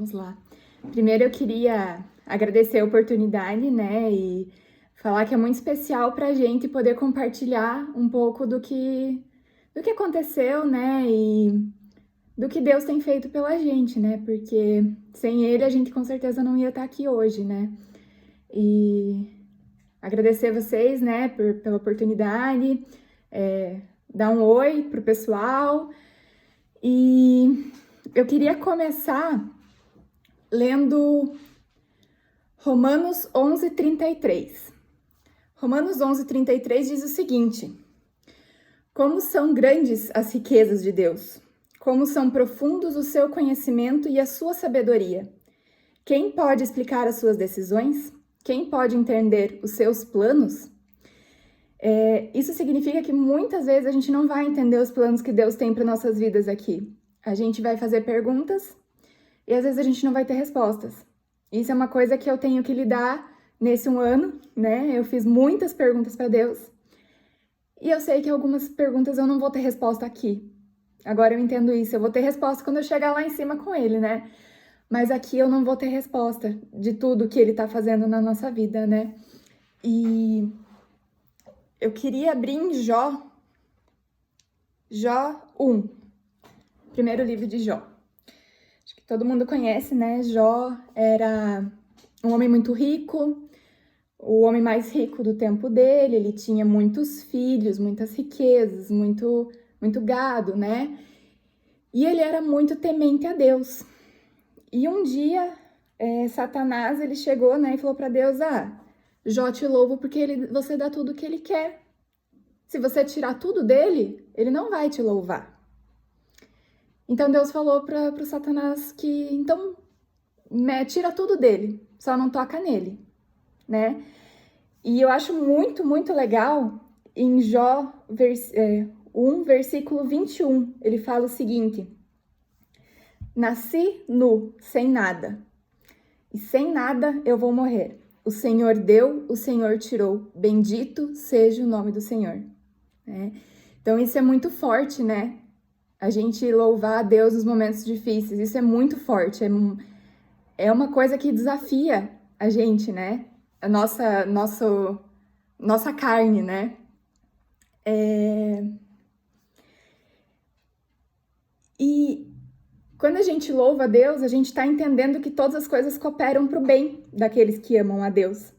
Vamos lá. Primeiro eu queria agradecer a oportunidade, né, e falar que é muito especial pra gente poder compartilhar um pouco do que aconteceu, né, e do que Deus tem feito pela gente, né, porque sem Ele a gente com certeza não ia estar aqui hoje, né, e agradecer vocês, né, pela oportunidade, dar um oi pro pessoal, e eu queria começar lendo Romanos 11:33. Romanos 11:33 diz o seguinte: como são grandes as riquezas de Deus, como são profundos o seu conhecimento e a sua sabedoria. Quem pode explicar as suas decisões? Quem pode entender os seus planos? Isso significa que muitas vezes a gente não vai entender os planos que Deus tem para nossas vidas aqui. A gente vai fazer perguntas e às vezes a gente não vai ter respostas. Isso é uma coisa que eu tenho que lidar nesse um ano, né? Eu fiz muitas perguntas para Deus e eu sei que algumas perguntas eu não vou ter resposta aqui. Agora eu entendo isso, eu vou ter resposta quando eu chegar lá em cima com Ele, né? Mas aqui eu não vou ter resposta de tudo que Ele tá fazendo na nossa vida, né? E eu queria abrir em Jó 1, primeiro livro de Jó. Acho que todo mundo conhece, né? Jó era um homem muito rico, o homem mais rico do tempo dele, ele tinha muitos filhos, muitas riquezas, muito gado, né? E ele era muito temente a Deus. E um dia, Satanás, ele chegou, né, e falou para Deus, Jó te louvo porque você dá tudo o que ele quer. Se você tirar tudo dele, ele não vai te louvar. Então Deus falou para o Satanás que, então, tira tudo dele, só não toca nele, né? E eu acho muito legal, em Jó 1, versículo 21, ele fala o seguinte: nasci nu, sem nada, e sem nada eu vou morrer. O Senhor deu, o Senhor tirou, bendito seja o nome do Senhor. Então isso é muito forte, né? A gente louvar a Deus nos momentos difíceis, isso é muito forte, é uma coisa que desafia a gente, né? A nossa carne, né? E quando a gente louva a Deus, a gente está entendendo que todas as coisas cooperam para o bem daqueles que amam a Deus.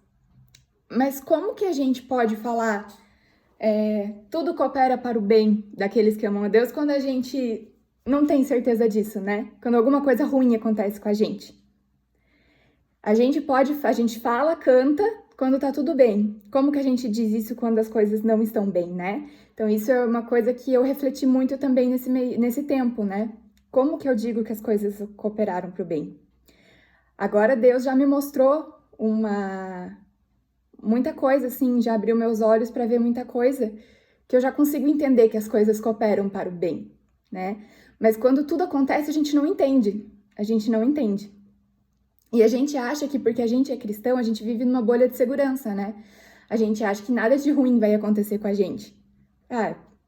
Mas como que a gente pode falar tudo coopera para o bem daqueles que amam a Deus quando a gente não tem certeza disso, né? Quando alguma coisa ruim acontece com a gente. A gente fala, canta quando tá tudo bem. Como que a gente diz isso quando as coisas não estão bem, né? Então isso é uma coisa que eu refleti muito também nesse tempo, né? Como que eu digo que as coisas cooperaram para o bem? Agora Deus já me mostrou muita coisa, assim, já abriu meus olhos para ver muita coisa que eu já consigo entender que as coisas cooperam para o bem, né? Mas quando tudo acontece, a gente não entende. E a gente acha que porque a gente é cristão, a gente vive numa bolha de segurança, né? A gente acha que nada de ruim vai acontecer com a gente.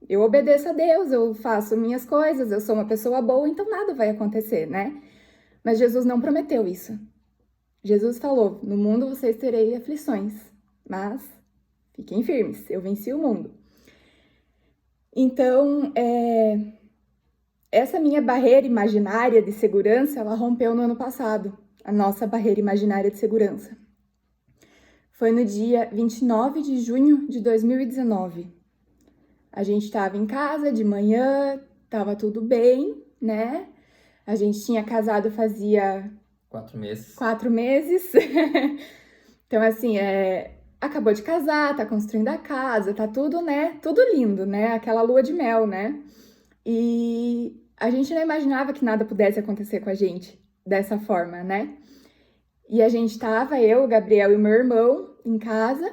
Eu obedeço a Deus, eu faço minhas coisas, eu sou uma pessoa boa, então nada vai acontecer, né? Mas Jesus não prometeu isso. Jesus falou, no mundo vocês terei aflições, mas fiquem firmes, eu venci o mundo. Então, essa minha barreira imaginária de segurança, ela rompeu no ano passado, a nossa barreira imaginária de segurança. Foi no dia 29 de junho de 2019. A gente estava em casa de manhã, estava tudo bem, né? A gente tinha casado fazia 4 meses. 4 meses. Então, assim, acabou de casar, tá construindo a casa, tá tudo, né? Tudo lindo, né? Aquela lua de mel, né? E a gente não imaginava que nada pudesse acontecer com a gente dessa forma, né? E a gente tava, eu, o Gabriel e o meu irmão, em casa,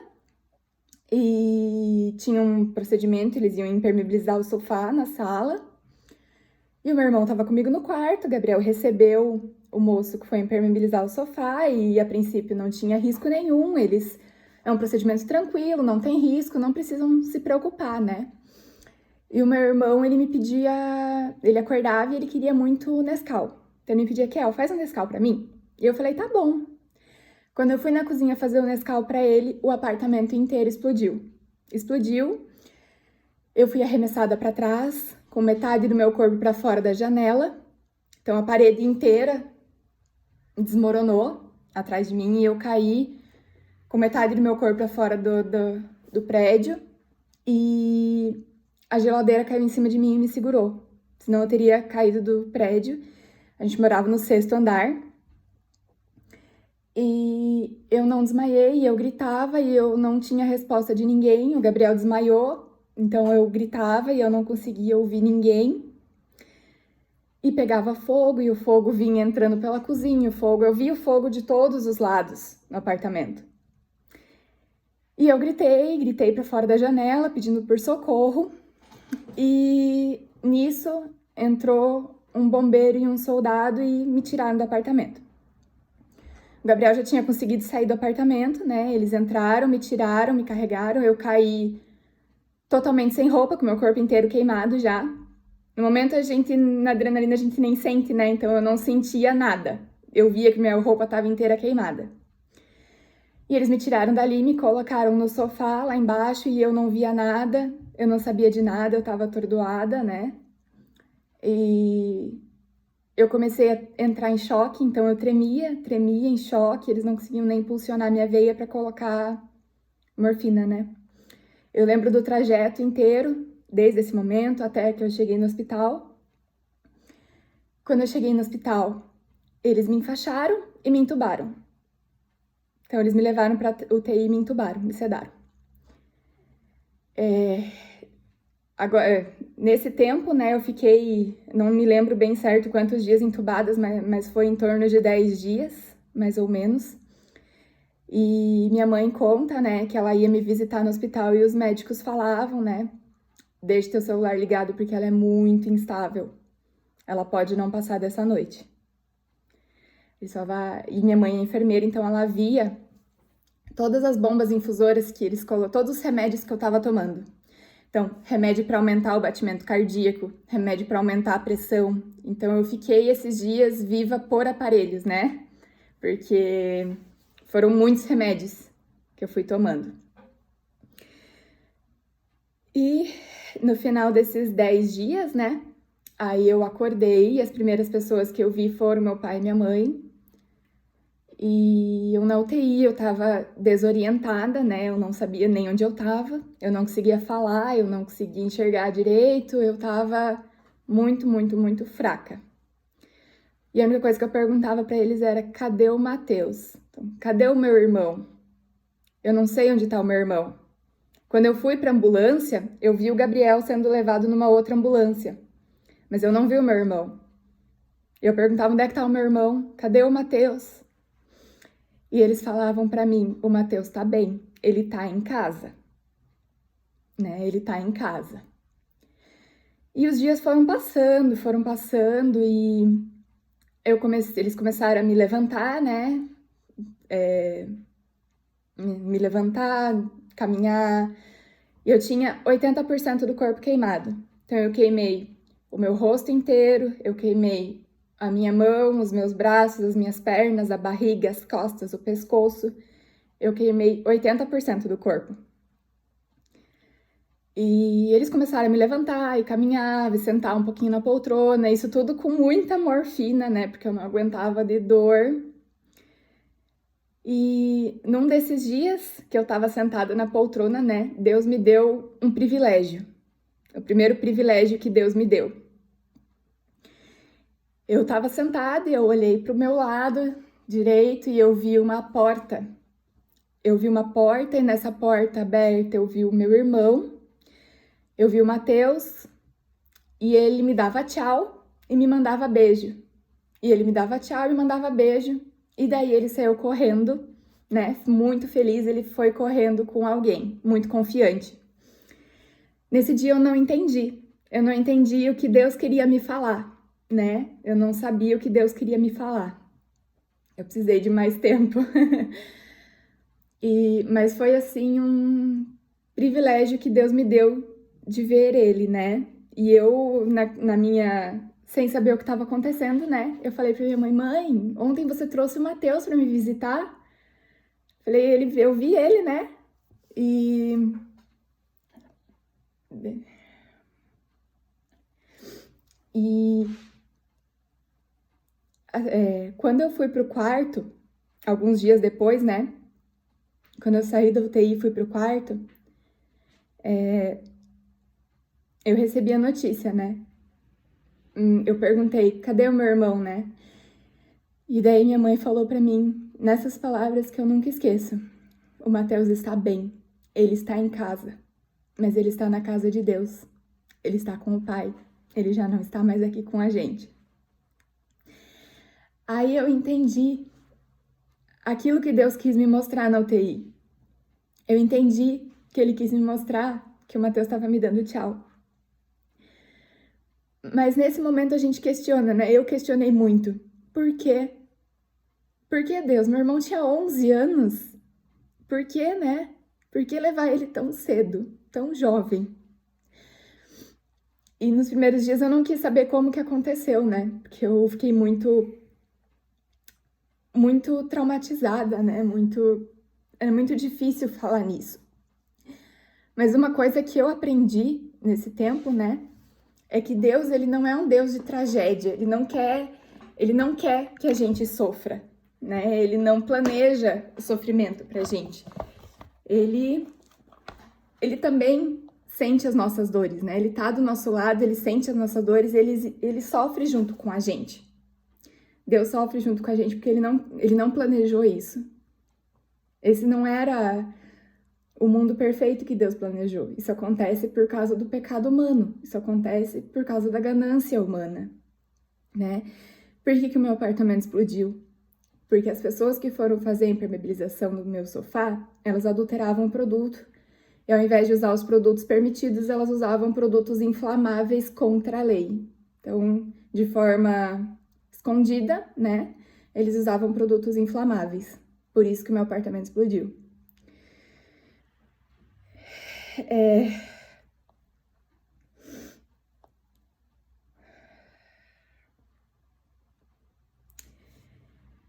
e tinha um procedimento, eles iam impermeabilizar o sofá na sala. E o meu irmão tava comigo no quarto, o Gabriel recebeu o moço que foi impermeabilizar o sofá e a princípio não tinha risco nenhum, é um procedimento tranquilo, não tem risco, não precisam se preocupar, né? E o meu irmão, ele acordava e ele queria muito Nescau. Então ele me pedia, Kel, faz um Nescau pra mim. E eu falei, tá bom. Quando eu fui na cozinha fazer o Nescau pra ele, o apartamento inteiro explodiu. Explodiu. Eu fui arremessada pra trás, com metade do meu corpo pra fora da janela. Então a parede inteira desmoronou atrás de mim e eu caí com metade do meu corpo pra fora do prédio. E a geladeira caiu em cima de mim e me segurou. Senão eu teria caído do prédio. A gente morava no 6º andar. E eu não desmaiei, eu gritava e eu não tinha resposta de ninguém. O Gabriel desmaiou, então eu gritava e eu não conseguia ouvir ninguém. E pegava fogo, e o fogo vinha entrando pela cozinha, eu via o fogo de todos os lados no apartamento. E eu gritei para fora da janela, pedindo por socorro. E nisso entrou um bombeiro e um soldado e me tiraram do apartamento. O Gabriel já tinha conseguido sair do apartamento, né? Eles entraram, me tiraram, me carregaram. Eu caí totalmente sem roupa, com meu corpo inteiro queimado já. No momento, na adrenalina, a gente nem sente, né? Então eu não sentia nada. Eu via que minha roupa estava inteira queimada. E eles me tiraram dali, me colocaram no sofá lá embaixo e eu não via nada. Eu não sabia de nada, eu estava atordoada, né? E eu comecei a entrar em choque, então eu tremia em choque, eles não conseguiam nem impulsionar minha veia para colocar morfina, né? Eu lembro do trajeto inteiro, desde esse momento até que eu cheguei no hospital. Quando eu cheguei no hospital, eles me enfaixaram e me entubaram. Então eles me levaram para UTI e me entubaram, me sedaram. Agora, nesse tempo, né, eu fiquei, não me lembro bem certo quantos dias entubadas, mas foi em torno de 10 dias, mais ou menos. E minha mãe conta, né, que ela ia me visitar no hospital e os médicos falavam, né, deixe teu celular ligado porque ela é muito instável. Ela pode não passar dessa noite. E minha mãe é enfermeira, então ela via todas as bombas infusoras que eles colocavam, todos os remédios que eu tava tomando. Então, remédio para aumentar o batimento cardíaco, remédio para aumentar a pressão. Então, eu fiquei esses dias viva por aparelhos, né? Porque foram muitos remédios que eu fui tomando. E no final desses 10 dias, né? Aí eu acordei e as primeiras pessoas que eu vi foram meu pai e minha mãe. E eu na UTI, eu tava desorientada, né? Eu não sabia nem onde eu tava, eu não conseguia falar, eu não conseguia enxergar direito, eu tava muito, muito, muito fraca. E a única coisa que eu perguntava pra eles era: cadê o Matheus? Então, cadê o meu irmão? Eu não sei onde tá o meu irmão. Quando eu fui pra ambulância, eu vi o Gabriel sendo levado numa outra ambulância, mas eu não vi o meu irmão. Eu perguntava: onde é que tá o meu irmão? Cadê o Matheus? E eles falavam pra mim: o Matheus tá bem, ele tá em casa, né? Ele tá em casa. E os dias foram passando e eles começaram a me levantar, né? Me levantar, caminhar. E eu tinha 80% do corpo queimado. Então eu queimei o meu rosto inteiro, eu queimei a minha mão, os meus braços, as minhas pernas, a barriga, as costas, o pescoço. Eu queimei 80% do corpo. E eles começaram a me levantar e caminhar, e sentar um pouquinho na poltrona, isso tudo com muita morfina, né? Porque eu não aguentava de dor. E num desses dias que eu tava sentada na poltrona, né? Deus me deu um privilégio. O primeiro privilégio que Deus me deu. Eu tava sentada e eu olhei pro meu lado direito e eu vi uma porta. Eu vi uma porta e nessa porta aberta eu vi o meu irmão, eu vi o Matheus e ele me dava tchau e me mandava beijo. E ele me dava tchau e me mandava beijo e daí ele saiu correndo, né? Muito feliz, ele foi correndo com alguém, muito confiante. Nesse dia eu não entendi o que Deus queria me falar, né? Eu não sabia o que Deus queria me falar. Eu precisei de mais tempo. Mas foi assim um privilégio que Deus me deu de ver ele, né? E eu, na minha sem saber o que estava acontecendo, né? Eu falei pra minha mãe, mãe, ontem você trouxe o Matheus pra me visitar? Falei, eu vi ele, né? E... quando eu fui pro quarto, alguns dias depois, né? Quando eu saí da UTI e fui pro quarto, eu recebi a notícia, né? Eu perguntei, cadê o meu irmão, né? E daí minha mãe falou pra mim, nessas palavras que eu nunca esqueço, o Matheus está bem, ele está em casa, mas ele está na casa de Deus, ele está com o Pai, ele já não está mais aqui com a gente. Aí eu entendi aquilo que Deus quis me mostrar na UTI. Eu entendi que ele quis me mostrar que o Matheus estava me dando tchau. Mas nesse momento a gente questiona, né? Eu questionei muito. Por quê? Por que, Deus? Meu irmão tinha 11 anos. Por que, né? Por que levar ele tão cedo, tão jovem? E nos primeiros dias eu não quis saber como que aconteceu, né? Porque eu fiquei muito traumatizada, né? Era muito difícil falar nisso. Mas uma coisa que eu aprendi nesse tempo, né? É que Deus, ele não é um Deus de tragédia. Ele não quer que a gente sofra, né? Ele não planeja o sofrimento pra gente. Ele também sente as nossas dores, né? Ele tá do nosso lado, ele sente as nossas dores, ele sofre junto com a gente. Deus sofre junto com a gente porque ele não planejou isso. Esse não era o mundo perfeito que Deus planejou. Isso acontece por causa do pecado humano. Isso acontece por causa da ganância humana, né? Por que o meu apartamento explodiu? Porque as pessoas que foram fazer a impermeabilização no meu sofá, elas adulteravam o produto. E ao invés de usar os produtos permitidos, elas usavam produtos inflamáveis contra a lei. Então, de forma escondida, né? Eles usavam produtos inflamáveis. Por isso que o meu apartamento explodiu.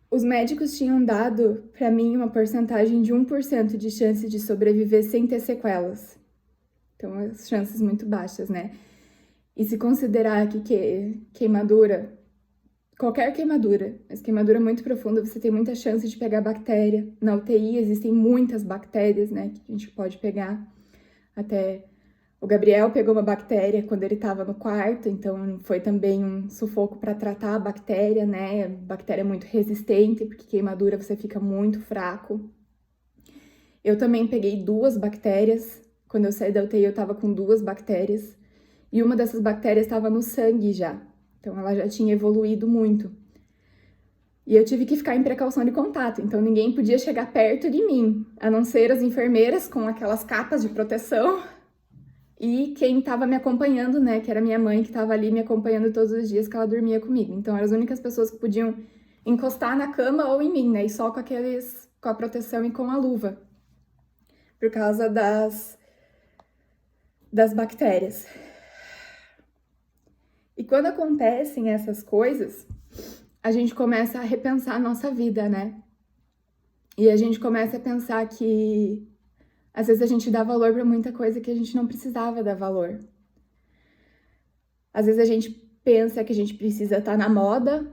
Os médicos tinham dado para mim uma porcentagem de 1% de chance de sobreviver sem ter sequelas. Então, as chances muito baixas, né? E se considerar que queimadura, qualquer queimadura, mas queimadura muito profunda, você tem muita chance de pegar bactéria. Na UTI existem muitas bactérias, né, que a gente pode pegar. Até o Gabriel pegou uma bactéria quando ele estava no quarto, então foi também um sufoco para tratar a bactéria, né? Bactéria muito resistente, porque queimadura você fica muito fraco. Eu também peguei 2 bactérias. Quando eu saí da UTI, eu estava com 2 bactérias. E uma dessas bactérias estava no sangue já. Então, ela já tinha evoluído muito. E eu tive que ficar em precaução de contato. Então, ninguém podia chegar perto de mim, a não ser as enfermeiras com aquelas capas de proteção. E quem estava me acompanhando, né, que era minha mãe, que estava ali me acompanhando todos os dias que ela dormia comigo. Então, eram as únicas pessoas que podiam encostar na cama ou em mim, né, e só com a proteção e com a luva, por causa das bactérias. E quando acontecem essas coisas, a gente começa a repensar a nossa vida, né? E a gente começa a pensar que às vezes a gente dá valor para muita coisa que a gente não precisava dar valor. Às vezes a gente pensa que a gente precisa estar na moda,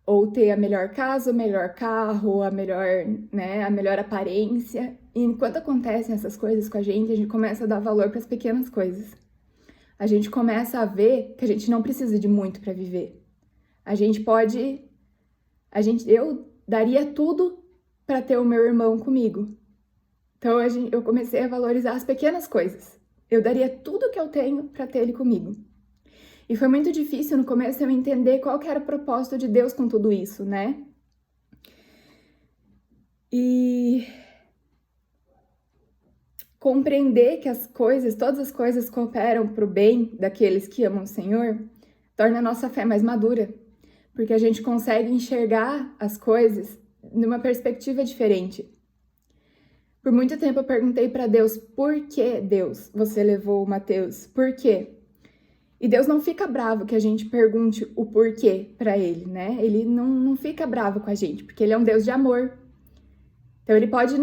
ou ter a melhor casa, o melhor carro, a melhor aparência. E enquanto acontecem essas coisas com a gente começa a dar valor para as pequenas coisas. A gente começa a ver que a gente não precisa de muito para viver. Eu daria tudo para ter o meu irmão comigo. Então eu comecei a valorizar as pequenas coisas. Eu daria tudo que eu tenho para ter ele comigo. E foi muito difícil no começo eu entender qual que era o propósito de Deus com tudo isso, né? E compreender que todas as coisas cooperam para o bem daqueles que amam o Senhor, torna a nossa fé mais madura, porque a gente consegue enxergar as coisas numa perspectiva diferente. Por muito tempo eu perguntei para Deus, por que, Deus, você levou o Matheus? Por quê? E Deus não fica bravo que a gente pergunte o porquê para ele, né? Ele não fica bravo com a gente, porque ele é um Deus de amor. Então ele pode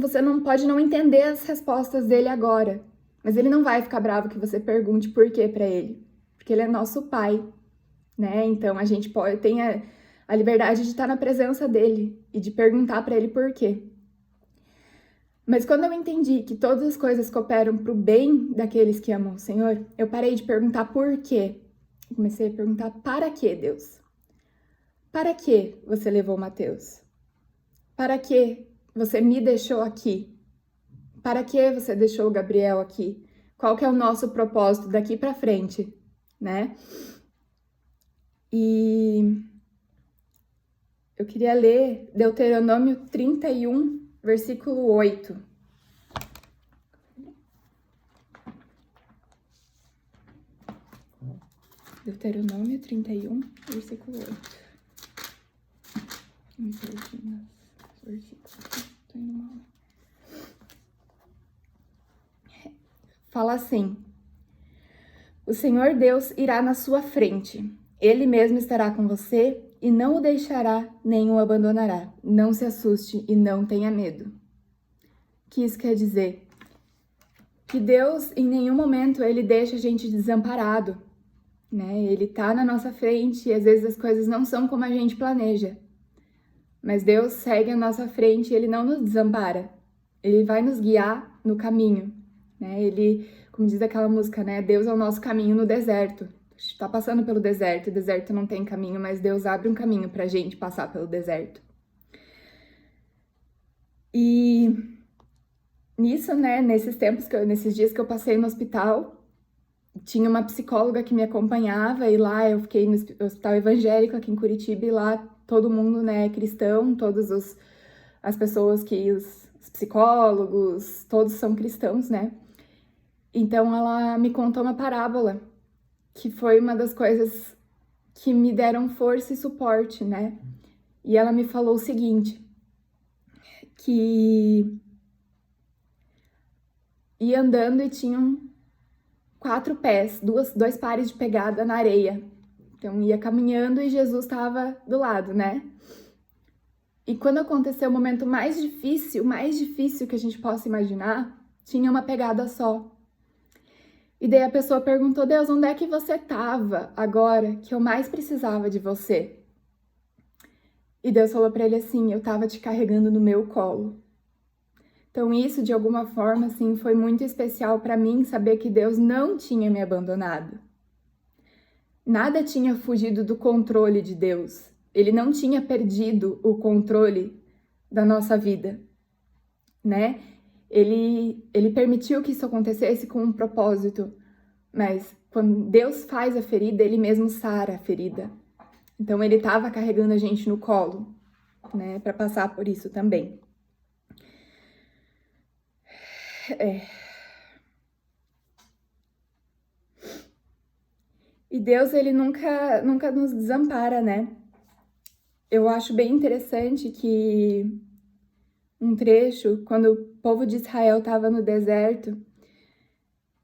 você não pode não entender as respostas dele agora, mas ele não vai ficar bravo que você pergunte por quê para ele, porque ele é nosso pai, né? Então a gente tem a liberdade de estar na presença dele e de perguntar para ele por quê. Mas quando eu entendi que todas as coisas cooperam para o bem daqueles que amam o Senhor, eu parei de perguntar por quê. Eu comecei a perguntar: para quê, Deus? Para que você levou Mateus? Para que você me deixou aqui? Para que você deixou o Gabriel aqui? Qual que é o nosso propósito daqui para frente, né? E eu queria ler Deuteronômio 31, versículo 8. Deuteronômio 31, versículo 8. Me perdi nos versículos aqui, tô indo mal. Fala assim: o Senhor Deus irá na sua frente. Ele mesmo estará com você e não o deixará nem o abandonará. Não se assuste e não tenha medo. O que isso quer dizer? Que Deus, em nenhum momento, ele deixa a gente desamparado, né? Ele tá na nossa frente e às vezes as coisas não são como a gente planeja. Mas Deus segue à nossa frente e ele não nos desampara. Ele vai nos guiar no caminho, né? Ele, como diz aquela música, né? Deus é o nosso caminho no deserto. A gente tá passando pelo deserto, o deserto não tem caminho, mas Deus abre um caminho pra gente passar pelo deserto. E nisso, né, nesses dias que eu passei no hospital, tinha uma psicóloga que me acompanhava e lá eu fiquei no hospital evangélico aqui em Curitiba e lá todo mundo, né, é cristão, as pessoas os psicólogos, todos são cristãos, né? Então ela me contou uma parábola que foi uma das coisas que me deram força e suporte, né? E ela me falou o seguinte, que ia andando e tinham 4 pés, dois pares de pegada na areia. Então ia caminhando e Jesus estava do lado, né? E quando aconteceu o momento mais difícil que a gente possa imaginar, tinha uma pegada só. E daí a pessoa perguntou: Deus, onde é que você estava agora que eu mais precisava de você? E Deus falou para ele assim: eu estava te carregando no meu colo. Então isso, de alguma forma, assim, foi muito especial para mim saber que Deus não tinha me abandonado. Nada tinha fugido do controle de Deus. Ele não tinha perdido o controle da nossa vida, né? Ele permitiu que isso acontecesse com um propósito, mas quando Deus faz a ferida, ele mesmo sara a ferida. Então ele estava carregando a gente no colo, né, para passar por isso também. E Deus, ele nunca nos desampara, né? Eu acho bem interessante que um trecho, quando o povo de Israel estava no deserto,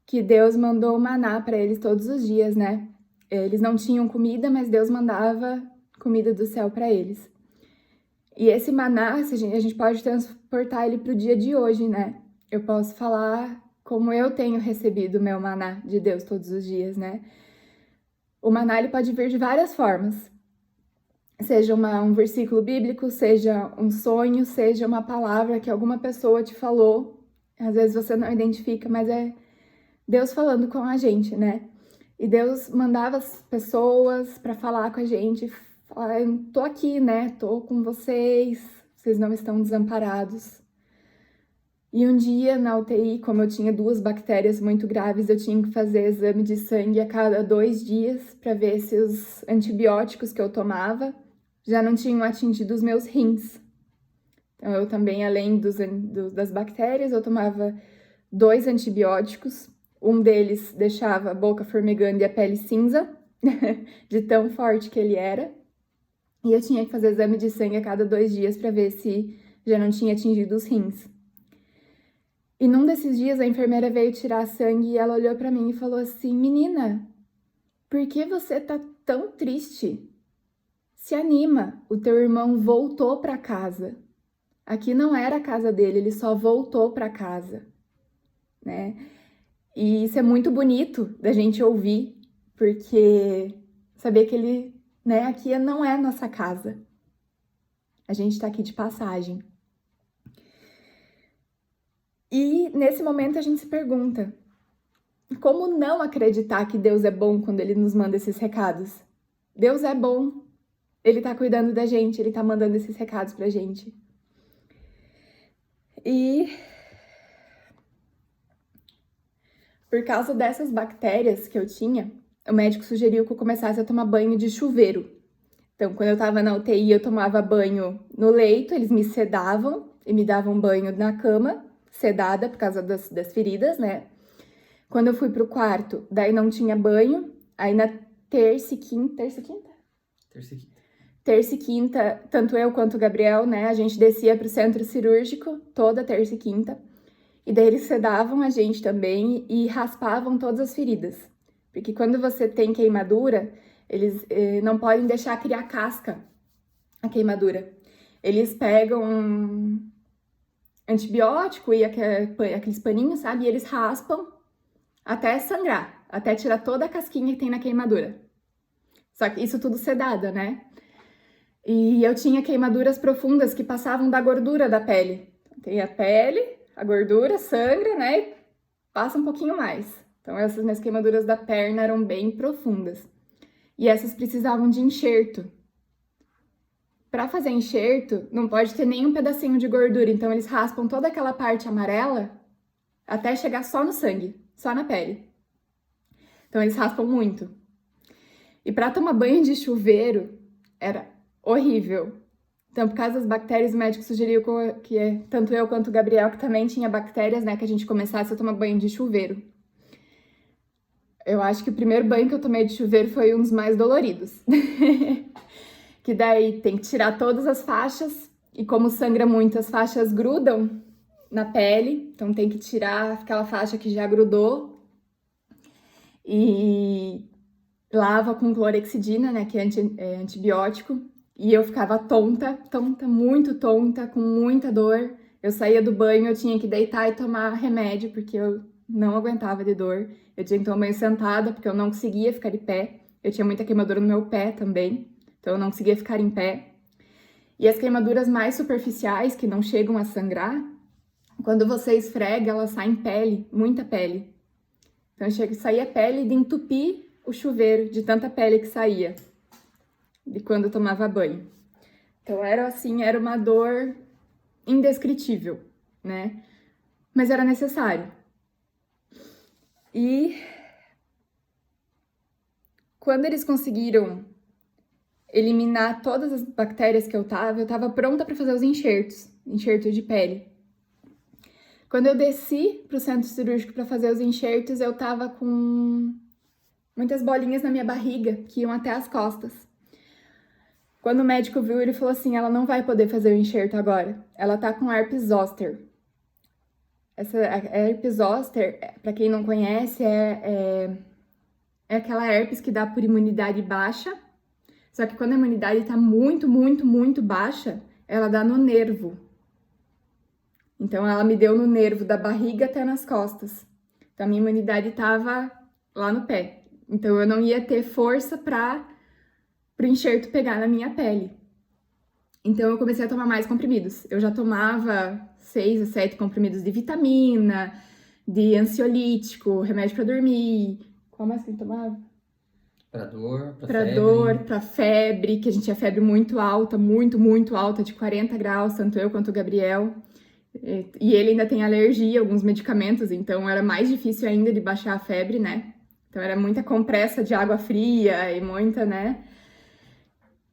que Deus mandou o maná para eles todos os dias, né? Eles não tinham comida, mas Deus mandava comida do céu para eles. E esse maná, a gente pode transportar ele para o dia de hoje, né? Eu posso falar como eu tenho recebido o meu maná de Deus todos os dias, né? O maná, ele pode vir de várias formas. Seja um versículo bíblico, seja um sonho, seja uma palavra que alguma pessoa te falou. Às vezes você não identifica, mas é Deus falando com a gente, né? E Deus mandava as pessoas para falar com a gente, falar: eu tô aqui, né? Tô com vocês não estão desamparados. E um dia na UTI, como eu tinha 2 bactérias muito graves, eu tinha que fazer exame de sangue a cada 2 dias para ver se os antibióticos que eu tomava já não tinham atingido os meus rins. Então eu também, além das bactérias, eu tomava 2 antibióticos. Um deles deixava a boca formigando e a pele cinza, de tão forte que ele era. E eu tinha que fazer exame de sangue a cada 2 dias para ver se já não tinha atingido os rins. E num desses dias a enfermeira veio tirar sangue e ela olhou pra mim e falou assim: menina, por que você tá tão triste? Se anima, o teu irmão voltou pra casa. Aqui não era a casa dele, ele só voltou pra casa, né? E isso é muito bonito da gente ouvir, porque saber que ele, né, aqui não é nossa casa. A gente tá aqui de passagem. E nesse momento a gente se pergunta: como não acreditar que Deus é bom quando Ele nos manda esses recados? Deus é bom, Ele tá cuidando da gente, Ele tá mandando esses recados pra gente. E por causa dessas bactérias que eu tinha, o médico sugeriu que eu começasse a tomar banho de chuveiro. Então, quando eu tava na UTI, eu tomava banho no leito, eles me sedavam e me davam banho na cama, sedada por causa das feridas, né? Quando eu fui pro quarto, daí não tinha banho, aí na terça e quinta, tanto eu quanto o Gabriel, né, a gente descia pro centro cirúrgico toda terça e quinta, e daí eles sedavam a gente também e raspavam todas as feridas, porque quando você tem queimadura, eles não podem deixar criar casca, a queimadura. Eles pegam um antibiótico e aqueles paninhos, sabe, e eles raspam até sangrar, até tirar toda a casquinha que tem na queimadura. Só que isso tudo sedada, né? E eu tinha queimaduras profundas que passavam da gordura da pele. Tem a pele, a gordura, sangra, né? E passa um pouquinho mais. Então essas minhas queimaduras da perna eram bem profundas. E essas precisavam de enxerto. Para fazer enxerto, não pode ter nenhum pedacinho de gordura, então eles raspam toda aquela parte amarela até chegar só no sangue, só na pele. Então eles raspam muito. E para tomar banho de chuveiro era horrível. Então, por causa das bactérias, o médico sugeriu que tanto eu quanto o Gabriel, que também tinha bactérias, né, que a gente começasse a tomar banho de chuveiro. Eu acho que o primeiro banho que eu tomei de chuveiro foi um dos mais doloridos. Que daí tem que tirar todas as faixas, e como sangra muito, as faixas grudam na pele, então tem que tirar aquela faixa que já grudou e lava com clorexidina, né, que é antibiótico, e eu ficava tonta, muito tonta, com muita dor. Eu saía do banho, eu tinha que deitar e tomar remédio, porque eu não aguentava de dor. Eu tinha que tomar banho sentada, porque eu não conseguia ficar de pé. Eu tinha muita queimadura no meu pé também, então eu não conseguia ficar em pé. E as queimaduras mais superficiais, que não chegam a sangrar, quando você esfrega, elas saem pele, muita pele. Então saía pele de entupir o chuveiro, de tanta pele que saía de quando eu tomava banho. Então era assim, era uma dor indescritível, né? Mas era necessário. E quando eles conseguiram eliminar todas as bactérias que eu tava pronta para fazer os enxertos de pele. Quando eu desci pro centro cirúrgico para fazer os enxertos, eu tava com muitas bolinhas na minha barriga que iam até as costas. Quando o médico viu, ele falou assim: ela não vai poder fazer o enxerto agora. Ela tá com herpes zoster. Essa herpes zoster, para quem não conhece, é aquela herpes que dá por imunidade baixa. Só que quando a imunidade tá muito baixa, ela dá no nervo. Então ela me deu no nervo da barriga até nas costas. Então a minha imunidade tava lá no pé. Então eu não ia ter força para o enxerto pegar na minha pele. Então eu comecei a tomar mais comprimidos. Eu já tomava 6 a 7 comprimidos de vitamina, de ansiolítico, remédio para dormir. Qual mais que eu tomava? Pra febre, que a gente tinha febre muito alta, muito alta, de 40 graus, tanto eu quanto o Gabriel. E ele ainda tem alergia a alguns medicamentos, então era mais difícil ainda de baixar a febre, né? Então era muita compressa de água fria e muita, né?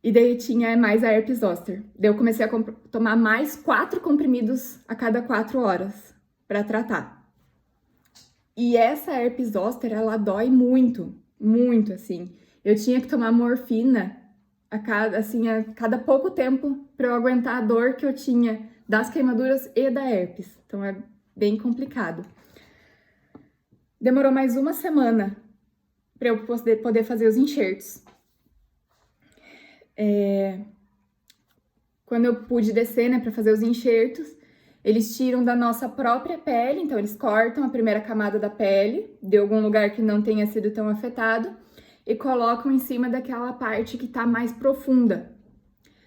E daí tinha mais a herpes zoster. Daí eu comecei a tomar mais 4 comprimidos a cada 4 horas para tratar. E essa herpes zoster, ela dói muito, assim. Eu tinha que tomar morfina a cada pouco tempo para eu aguentar a dor que eu tinha das queimaduras e da herpes. Então bem complicado. Demorou mais uma semana para eu poder fazer os enxertos. Quando eu pude descer, né, para fazer os enxertos, eles tiram da nossa própria pele, então eles cortam a primeira camada da pele, de algum lugar que não tenha sido tão afetado, e colocam em cima daquela parte que tá mais profunda.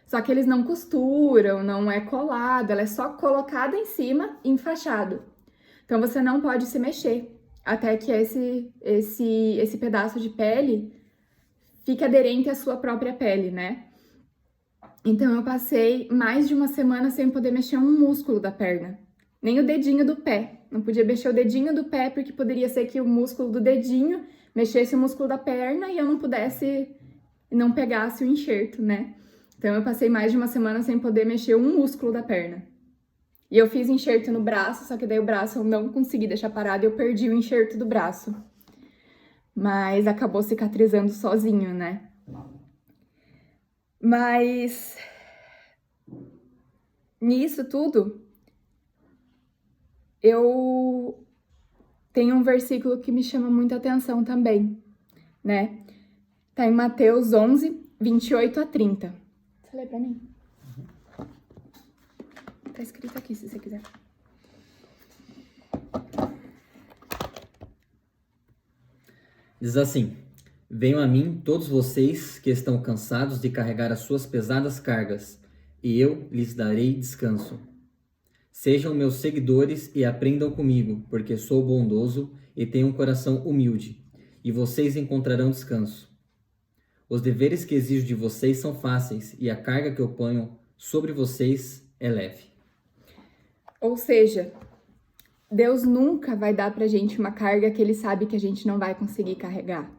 Só que eles não costuram, não é colado, ela é só colocada em cima e enfaixado. Então você não pode se mexer até que esse pedaço de pele fique aderente à sua própria pele, né? Então eu passei mais de uma semana sem poder mexer um músculo da perna, nem o dedinho do pé. Não podia mexer o dedinho do pé porque poderia ser que o músculo do dedinho mexesse o músculo da perna e eu não pegasse o enxerto, né? Então eu passei mais de uma semana sem poder mexer um músculo da perna. E eu fiz enxerto no braço, só que daí o braço eu não consegui deixar parado e eu perdi o enxerto do braço. Mas acabou cicatrizando sozinho, né? Mas nisso tudo, eu tenho um versículo que me chama muita atenção também, né? Tá em Mateus 11, 28 a 30. Você lê pra mim? Tá escrito aqui, se você quiser. Diz assim: venham a mim todos vocês que estão cansados de carregar as suas pesadas cargas, e eu lhes darei descanso. Sejam meus seguidores e aprendam comigo, porque sou bondoso e tenho um coração humilde, e vocês encontrarão descanso. Os deveres que exijo de vocês são fáceis, e a carga que eu ponho sobre vocês é leve. Ou seja, Deus nunca vai dar pra gente uma carga que ele sabe que a gente não vai conseguir carregar.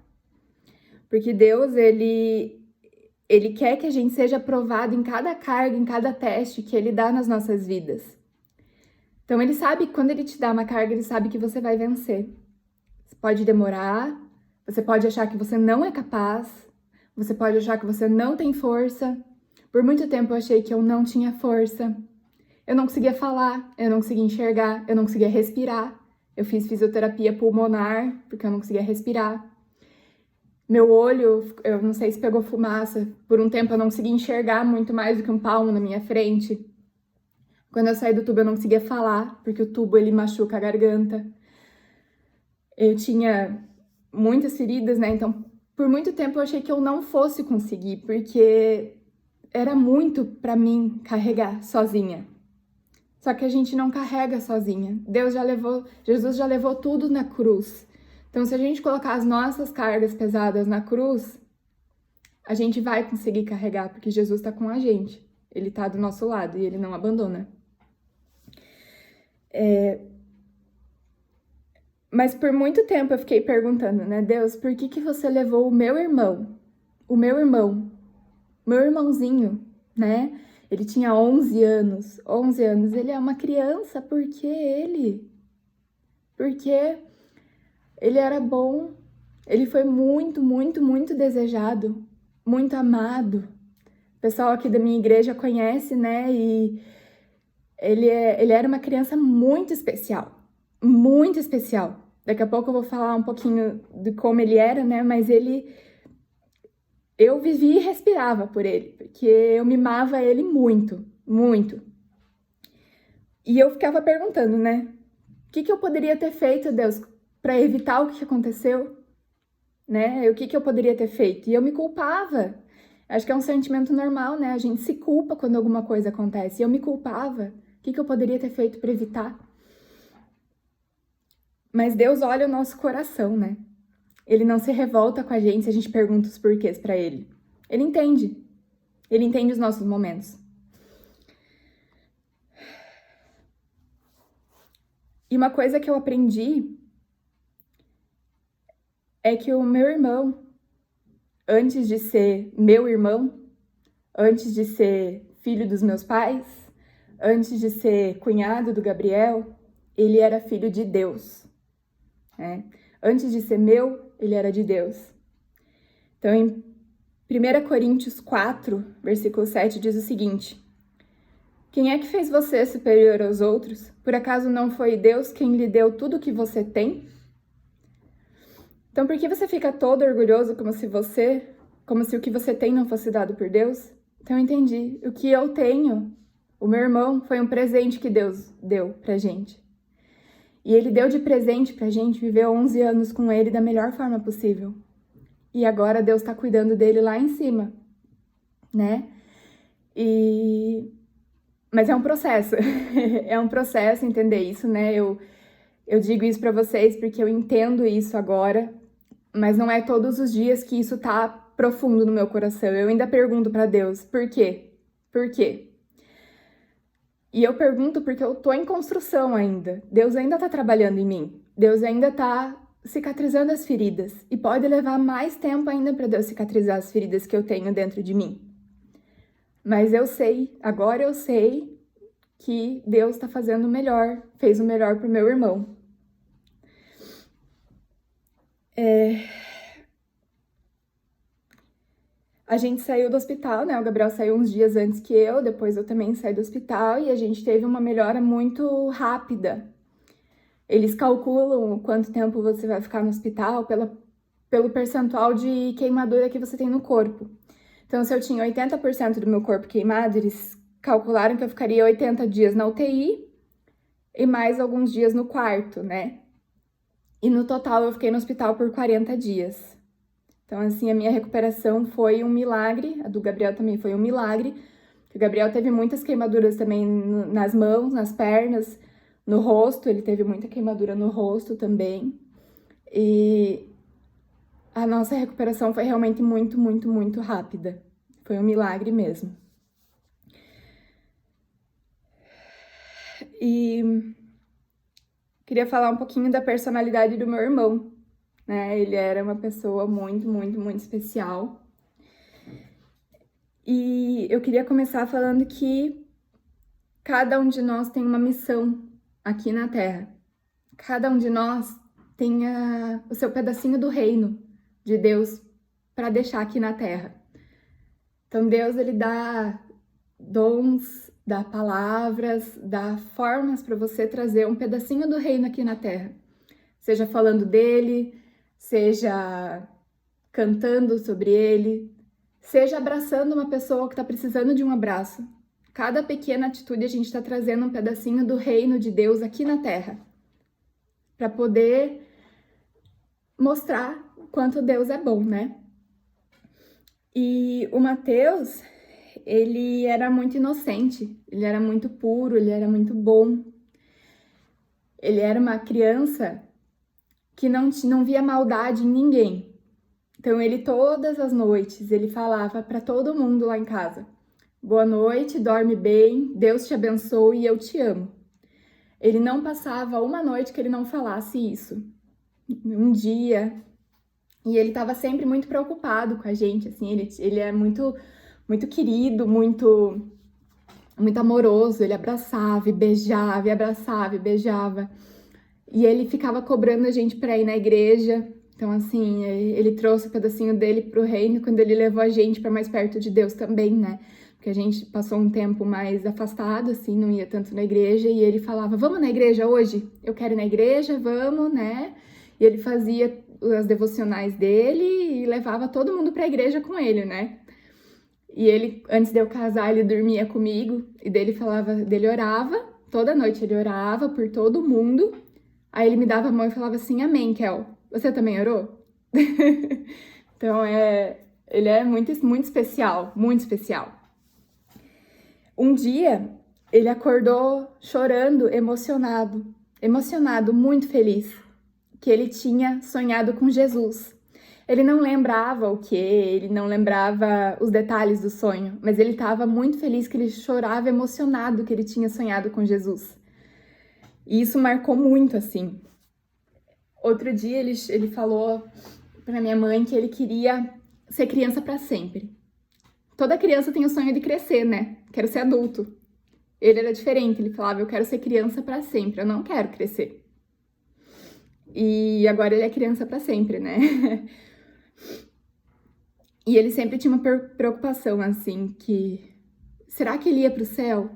Porque Deus, ele quer que a gente seja aprovado em cada carga, em cada teste que ele dá nas nossas vidas. Então ele sabe que quando ele te dá uma carga, ele sabe que você vai vencer. Você pode demorar, você pode achar que você não é capaz, você pode achar que você não tem força. Por muito tempo eu achei que eu não tinha força. Eu não conseguia falar, eu não conseguia enxergar, eu não conseguia respirar. Eu fiz fisioterapia pulmonar porque eu não conseguia respirar. Meu olho, eu não sei se pegou fumaça. Por um tempo eu não conseguia enxergar muito mais do que um palmo na minha frente. Quando eu saí do tubo eu não conseguia falar, porque o tubo ele machuca a garganta. Eu tinha muitas feridas, né? Então, por muito tempo eu achei que eu não fosse conseguir, porque era muito pra mim carregar sozinha. Só que a gente não carrega sozinha. Jesus já levou tudo na cruz. Então, se a gente colocar as nossas cargas pesadas na cruz, a gente vai conseguir carregar, porque Jesus está com a gente. Ele está do nosso lado e ele não abandona. Mas por muito tempo eu fiquei perguntando, né? Deus, por que você levou o meu irmão? O meu irmão. Meu irmãozinho, né? Ele tinha 11 anos. 11 anos. Ele é uma criança porque ele era bom. Ele foi muito, muito, muito desejado. Muito amado. O pessoal aqui da minha igreja conhece, né? E ele era uma criança muito especial. Muito especial. Daqui a pouco eu vou falar um pouquinho de como ele era, né? Mas eu vivia e respirava por ele, porque eu mimava ele muito, muito. E eu ficava perguntando, né? O que eu poderia ter feito, Deus, para evitar o que aconteceu? Né? O que eu poderia ter feito? E eu me culpava. Acho que é um sentimento normal, né? A gente se culpa quando alguma coisa acontece. E eu me culpava. O que eu poderia ter feito para evitar? Mas Deus olha o nosso coração, né? Ele não se revolta com a gente se a gente pergunta os porquês pra ele. Ele entende. Ele entende os nossos momentos. E uma coisa que eu aprendi é que o meu irmão, antes de ser meu irmão, antes de ser filho dos meus pais, antes de ser cunhado do Gabriel, ele era filho de Deus. Né? Antes de ser meu, ele era de Deus. Então, em 1 Coríntios 4, versículo 7, diz o seguinte: Quem é que fez você superior aos outros? Por acaso não foi Deus quem lhe deu tudo o que você tem? Então por que você fica todo orgulhoso como se o que você tem não fosse dado por Deus? Então eu entendi. O que eu tenho, o meu irmão, foi um presente que Deus deu pra gente. E ele deu de presente pra gente viver 11 anos com ele da melhor forma possível. E agora Deus tá cuidando dele lá em cima, né? Mas é um processo. É um processo entender isso, né? Eu digo isso pra vocês porque eu entendo isso agora, mas não é todos os dias que isso tá profundo no meu coração. Eu ainda pergunto pra Deus, por quê? Por quê? E eu pergunto porque eu tô em construção ainda. Deus ainda tá trabalhando em mim. Deus ainda tá cicatrizando as feridas. E pode levar mais tempo ainda para Deus cicatrizar as feridas que eu tenho dentro de mim. Mas eu sei, agora eu sei que Deus tá fazendo o melhor, fez o melhor pro meu irmão. A gente saiu do hospital, né? O Gabriel saiu uns dias antes que eu, depois eu também saí do hospital e a gente teve uma melhora muito rápida. Eles calculam quanto tempo você vai ficar no hospital pelo percentual de queimadura que você tem no corpo. Então, se eu tinha 80% do meu corpo queimado, eles calcularam que eu ficaria 80 dias na UTI e mais alguns dias no quarto, né? E no total eu fiquei no hospital por 40 dias. Então, assim, a minha recuperação foi um milagre, a do Gabriel também foi um milagre. O Gabriel teve muitas queimaduras também nas mãos, nas pernas, no rosto, ele teve muita queimadura no rosto também. E a nossa recuperação foi realmente muito, muito, muito rápida. Foi um milagre mesmo. E queria falar um pouquinho da personalidade do meu irmão, né? Ele era uma pessoa muito, muito, muito especial. E eu queria começar falando que cada um de nós tem uma missão aqui na Terra. Cada um de nós tem o seu pedacinho do reino de Deus para deixar aqui na Terra. Então Deus, ele dá dons, dá palavras, dá formas para você trazer um pedacinho do reino aqui na Terra. Seja falando dele, seja cantando sobre ele, seja abraçando uma pessoa que está precisando de um abraço. Cada pequena atitude a gente está trazendo um pedacinho do reino de Deus aqui na Terra, para poder mostrar o quanto Deus é bom, né? E o Mateus, ele era muito inocente, ele era muito puro, ele era muito bom. Ele era uma criança que não via maldade em ninguém. Então, ele todas as noites, ele falava para todo mundo lá em casa: boa noite, dorme bem, Deus te abençoe e eu te amo. Ele não passava uma noite que ele não falasse isso. Um dia. E ele estava sempre muito preocupado com a gente, assim, ele é muito, muito querido, muito, muito amoroso, ele abraçava e beijava, e abraçava e beijava. E ele ficava cobrando a gente para ir na igreja. Então, assim, ele trouxe um pedacinho dele pro reino quando ele levou a gente para mais perto de Deus também, né? Porque a gente passou um tempo mais afastado, assim, não ia tanto na igreja. E ele falava: vamos na igreja hoje? Eu quero ir na igreja, vamos, né? E ele fazia as devocionais dele e levava todo mundo pra igreja com ele, né? E ele, antes de eu casar, ele dormia comigo e dele orava, toda noite ele orava por todo mundo. Aí ele me dava a mão e falava assim: amém, Kel. Você também orou? Então, ele é muito, muito especial, muito especial. Um dia, ele acordou chorando, emocionado, muito feliz, que ele tinha sonhado com Jesus. Ele não lembrava o que, ele não lembrava os detalhes do sonho, mas ele estava muito feliz, que ele chorava emocionado que ele tinha sonhado com Jesus. E isso marcou muito, assim. Outro dia ele falou para minha mãe que ele queria ser criança para sempre. Toda criança tem o sonho de crescer, né? Quero ser adulto. Ele era diferente, ele falava: eu quero ser criança para sempre, eu não quero crescer. E agora ele é criança para sempre, né? E ele sempre tinha uma preocupação, assim, que... será que ele ia pro céu?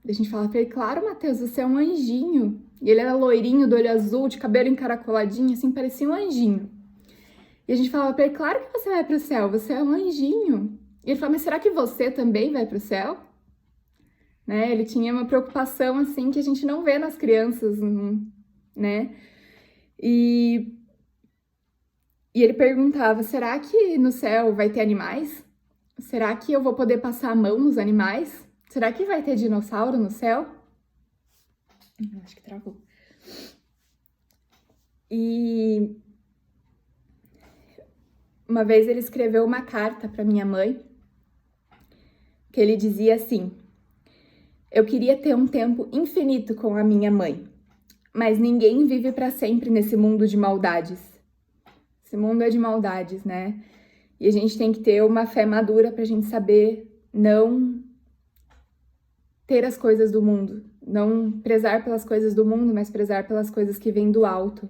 A gente fala pra ele, claro, Matheus, você é um anjinho. E ele era loirinho, do olho azul, de cabelo encaracoladinho, assim, parecia um anjinho. E a gente falava pra ele, claro que você vai pro céu, você é um anjinho. E ele falou, mas será que você também vai pro céu? Né? Ele tinha uma preocupação, assim, que a gente não vê nas crianças, né? E ele perguntava, será que no céu vai ter animais? Será que eu vou poder passar a mão nos animais? Será que vai ter dinossauro no céu? Acho que travou. E uma vez ele escreveu uma carta para minha mãe, que ele dizia assim: eu queria ter um tempo infinito com a minha mãe, mas ninguém vive para sempre nesse mundo de maldades. Esse mundo é de maldades, né? E a gente tem que ter uma fé madura pra gente saber não ter as coisas do mundo, não prezar pelas coisas do mundo, mas prezar pelas coisas que vêm do alto.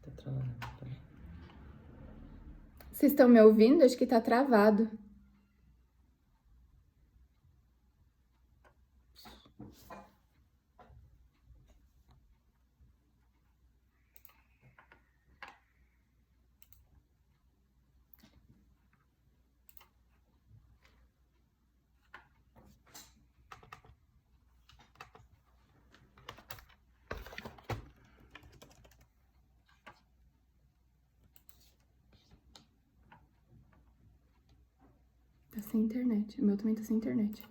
Tá travado. Vocês estão me ouvindo? Acho que tá travado. Tá sem internet. O meu também tá sem internet.